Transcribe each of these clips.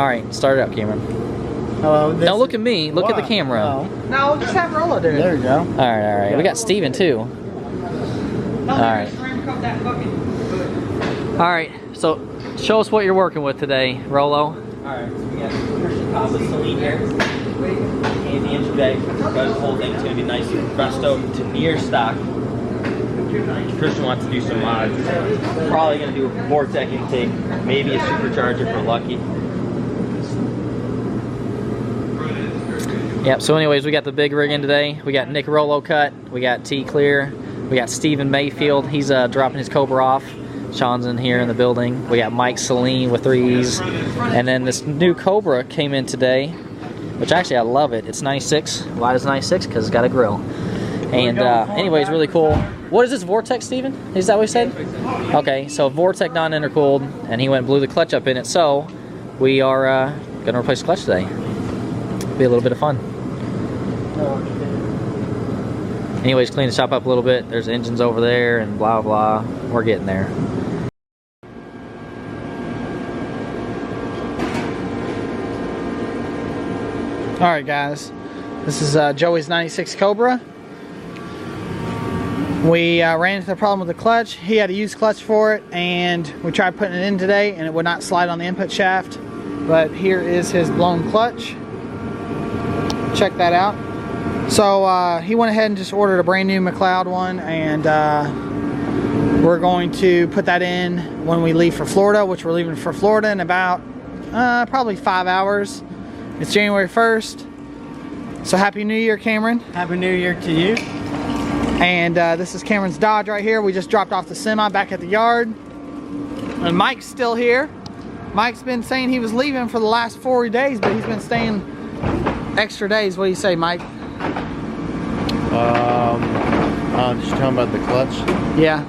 All right, start it up, Cameron. Hello. Don't look at me. Look at the camera. Oh. No, just have Rollo do it. There you go. All right. We got Steven too. All right. All right. So, show us what you're working with today, Rollo. All right. So we got Christian Cobb with Saleen here, and the inch bag. The whole thing's gonna be nice resto to near stock. Christian wants to do some mods. Probably gonna do a Vortec intake, maybe a supercharger for lucky. Yep, so anyways, we got the big rig in today. We got Nick Rollo cut, we got T Clear, we got Stephen Mayfield, he's dropping his Cobra off. Sean's in here in the building. We got Mike Saleen with 3Es. And then this new Cobra came in today, which actually I love it. It's 96. Why is it 96? Because it's got a grill. And anyways, really cool. What is this, Vortec, Steven? Is that what he said? Okay, so Vortec non-intercooled, and he went and blew the clutch up in it. So we are going to replace the clutch today. Be a little bit of fun. Anyways, clean the shop up a little bit. There's engines over there and blah blah. We're getting there. All right, guys. This is Joey's 96 Cobra. We ran into the problem with the clutch. He had a used clutch for it, and we tried putting it in today, and it would not slide on the input shaft. But here is his blown clutch. Check that out. So he went ahead and just ordered a brand new McLeod one, and we're going to put that in when we leave for Florida, which we're leaving for Florida in about probably 5 hours. It's January 1st. So Happy New Year, Cameron. Happy New Year to you. And this is Cameron's Dodge right here. We just dropped off the semi back at the yard. And Mike's still here. Mike's been saying he was leaving for the last 40 days, but he's been staying extra days. What do you say, Mike? Just talking about the clutch. Yeah.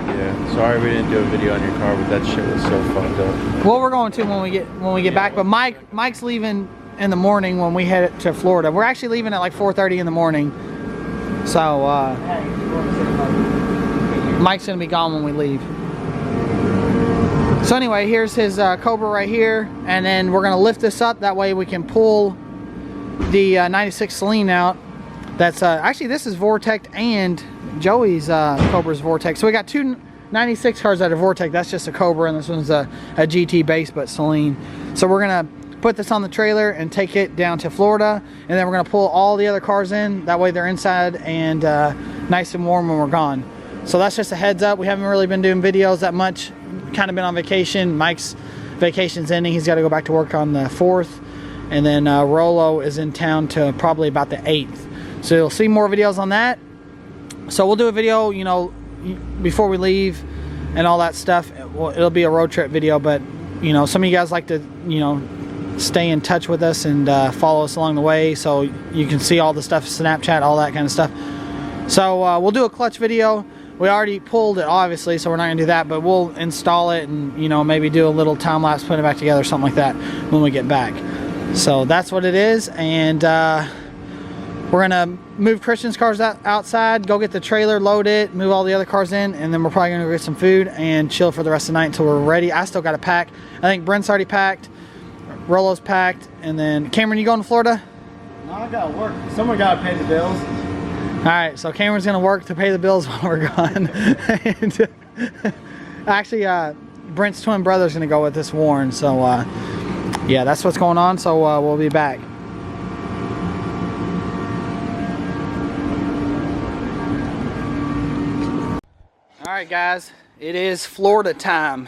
Yeah. Sorry we didn't do a video on your car, but that shit was so fucked up. Well, we're going to when we get back. But Mike's leaving in the morning when we head to Florida. We're actually leaving at like 4:30 in the morning. So Mike's gonna be gone when we leave. So anyway, here's his Cobra right here, and then we're gonna lift this up. That way we can pull the 96 Saleen out. That's actually, this is Vortec, and Joey's Cobra's Vortec. So we got two 96 cars that are Vortec. That's just a Cobra, and this one's a GT base, but Saleen. So we're gonna put this on the trailer and take it down to Florida, and then we're gonna pull all the other cars in. That way they're inside and nice and warm when we're gone. So that's just a heads up. We haven't really been doing videos that much. Kind of been on vacation. Mike's vacation's ending. He's got to go back to work on the 4th, and then Rollo is in town to probably about the 8th. So you'll see more videos on that. So we'll do a video, you know, before we leave and all that stuff. It'll be a road trip video, but you know, some of you guys like to, you know, stay in touch with us and follow us along the way, so you can see all the stuff, Snapchat, all that kind of stuff. So we'll do a clutch video. We already pulled it, obviously, so we're not gonna do that, but we'll install it and, you know, maybe do a little time lapse, put it back together, something like that when we get back. So that's what it is, and we're gonna move Christian's cars outside, go get the trailer, load it, move all the other cars in, and then we're probably gonna go get some food and chill for the rest of the night until we're ready. I still gotta pack. I think Brent's already packed, Rollo's packed, and then Cameron, you going to Florida? No, I gotta work. Someone gotta pay the bills. All right, so Cameron's gonna work to pay the bills while we're gone. And, actually, Brent's twin brother's gonna go with us, Warren. So yeah, that's what's going on. So we'll be back. All right, guys, it is Florida time.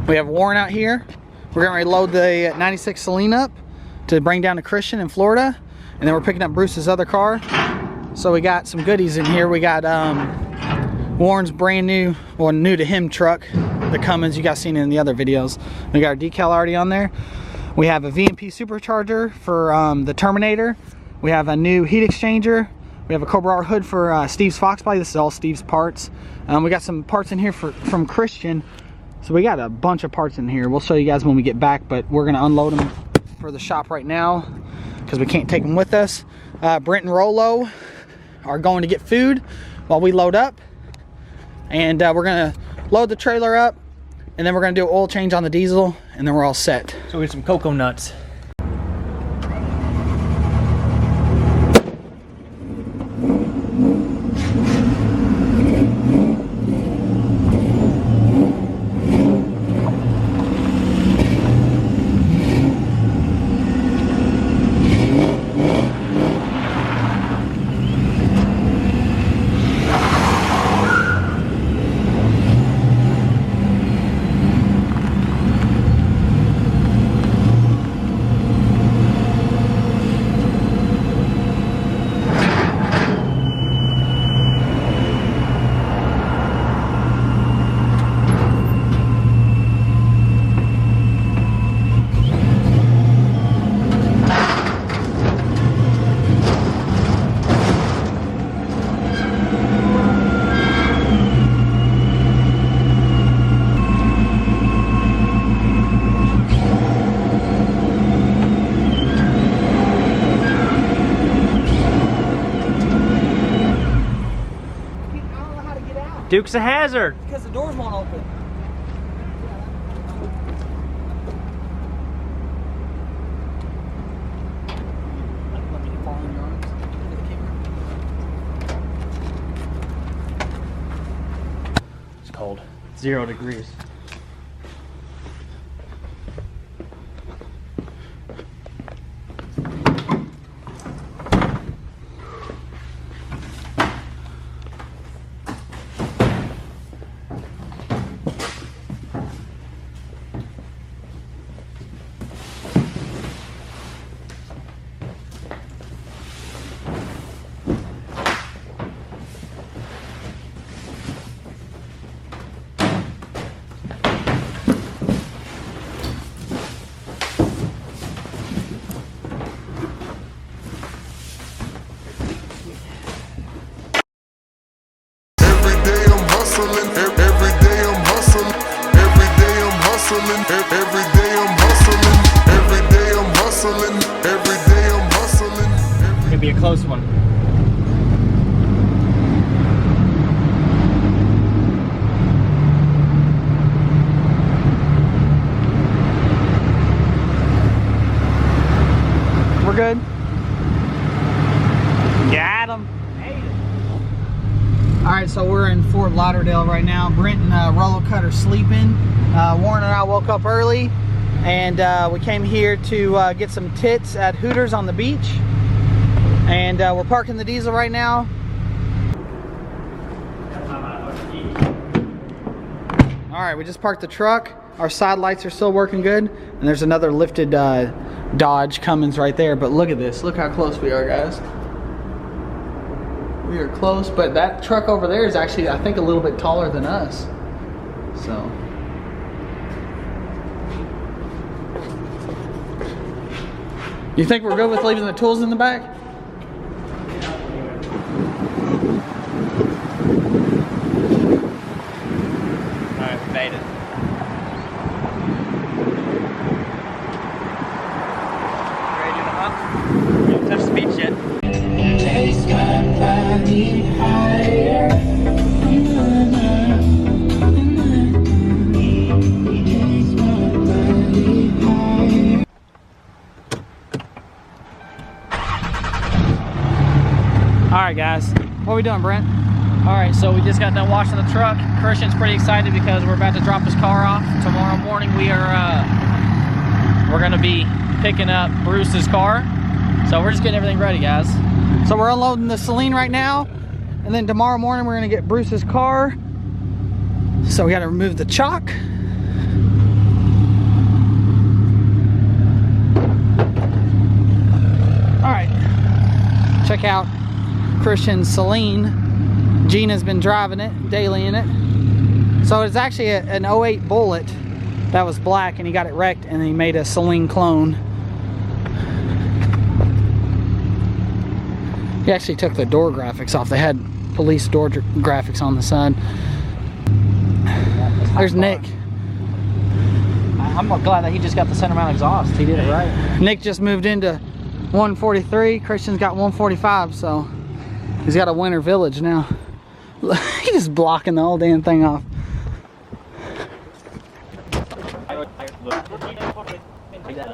We have Warren out here. We're getting ready to load the 96 Saleen up to bring down to Christian in Florida, and then we're picking up Bruce's other car. So we got some goodies in here. We got Warren's brand new, well, new to him truck, the Cummins. You guys seen it in the other videos. We got our decal already on there. We have a VMP supercharger for the Terminator. We have a new heat exchanger. We have a Cobra R hood for Steve's Fox Body. This is all Steve's parts. We got some parts in here from Christian. So we got a bunch of parts in here. We'll show you guys when we get back, but we're gonna unload them for the shop right now because we can't take them with us. Brent and Rollo are going to get food while we load up, and we're gonna load the trailer up, and then we're gonna do an oil change on the diesel, and then we're all set. So we get some cocoa nuts. Duke's a hazard. Because the doors won't open. It's cold. 0 degrees. Could be a close one. We're good. Got him. All right, so we're in Fort Lauderdale right now. Brent and Rollo Cut are sleeping. Warren and I woke up early, and we came here to get some tits at Hooters on the beach. And we're parking the diesel right now. All right, we just parked the truck. Our side lights are still working good. And there's another lifted Dodge Cummins right there. But look at this. Look how close we are, guys. We are close, but that truck over there is actually, I think, a little bit taller than us. So. You think we're good with leaving the tools in the back? Alright, we made it. Ready to do the hump? We haven't touched the beach yet. Alright guys, what are we doing, Brent? Alright, so we just got done washing the truck. Christian's pretty excited because we're about to drop his car off. Tomorrow morning we're gonna be picking up Bruce's car. So we're just getting everything ready, guys. So we're unloading the Saleen right now, and then tomorrow morning we're gonna get Bruce's car. So we gotta remove the chalk. Alright, check out Christian's Saleen. Gina's been driving it, daily in it. So it's actually an 08 Bullet that was black, and he got it wrecked, and he made a Saleen clone. He actually took the door graphics off. They had police door graphics on the side. There's Nick. I'm glad that he just got the center mount exhaust. He did it right. Nick just moved into 143. Christian's got 145, so he's got a winter village now. He's just blocking the whole damn thing off. turn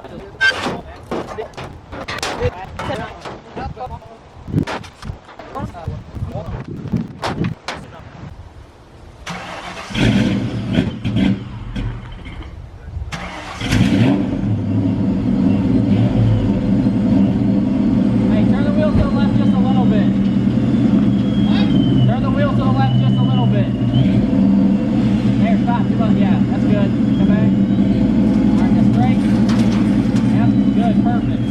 the wheel to the left just a little bit. Turn the wheel to the left just a little bit. There, stop. Come on. Yeah, that's good. Come back. All right, that's great. Yep, good, perfect.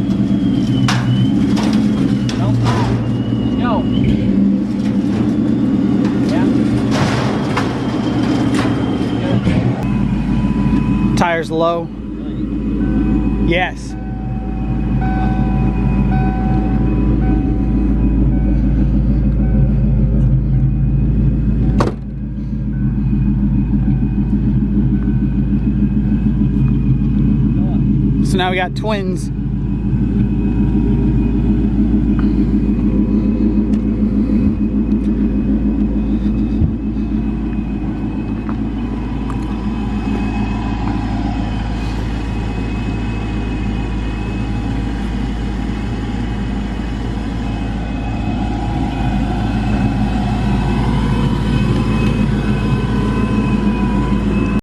Don't stop. Let's go. Yeah. Good. Tires low. Yes. So now we got twins.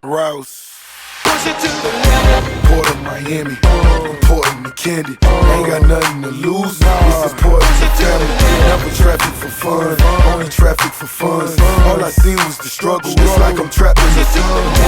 Rouse. Push it to the limit. Port of Miami, important to Candy. Ain't got nothing to lose. This is important to family. Never traffic for fun, only traffic for fun. All I seen was the struggle. It's like I'm trapped in the sun.